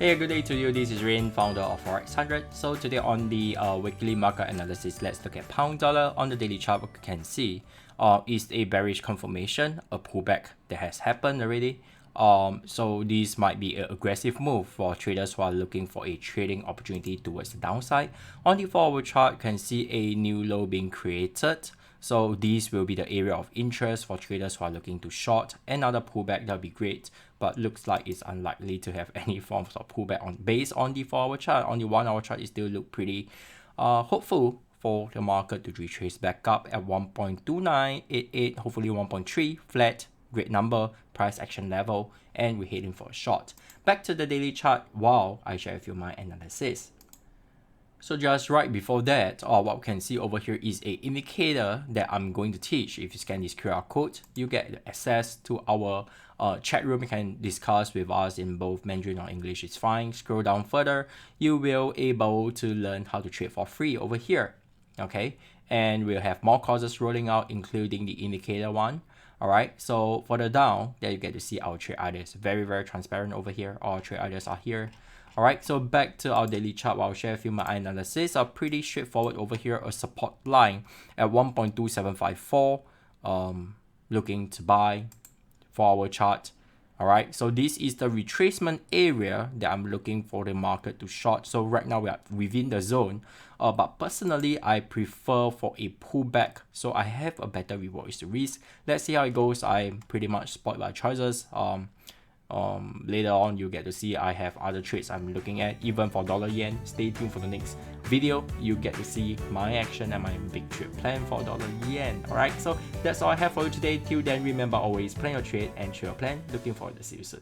Hey, good day to you. This is Rain, founder of Forex 100. So today on the weekly market analysis, let's look at pound dollar. On the daily chart, what you can see is a bearish confirmation, a pullback that has happened already. So this might be an aggressive move for traders who are looking for a trading opportunity towards the downside. On the forward chart, you can see a new low being created. So this will be the area of interest for traders who are looking to short. Another pullback, that'll be great, but looks like it's unlikely to have any forms of pullback based on the forward chart. On the 1 hour chart, it still look pretty hopeful for the market to retrace back up at 1.2988, hopefully 1.3 flat. Great number, price action level, and we're heading for a short. Back to the daily chart while I share with you my analysis. So just right before that, what we can see over here is a indicator that I'm going to teach. If you scan this QR code, you get access to our chat room. You can discuss with us in both Mandarin or English, it's fine. Scroll down further, you will able to learn how to trade for free over here. Okay, and we'll have more courses rolling out, including the indicator one. Alright, so further down, there you get to see our trade ideas. Very, very transparent over here. All trade ideas are here. Alright, so back to our daily chart. I'll share with you my analysis. Are pretty straightforward over here. A support line at 1.2754. Looking to buy 4 hour chart. Alright, so this is the retracement area that I'm looking for the market to short. So right now we are within the zone, but personally I prefer for a pullback, so I have a better reward is the risk. Let's see how it goes. I'm pretty much spoiled by choices. Later on you get to see I have other trades I'm looking at, even for dollar yen. Stay tuned for the next video. You get to see my action and my big trade plan for dollar yen. Alright, so that's all I have for you today. Till then, remember, always plan your trade and trade your plan. Looking forward to see you soon.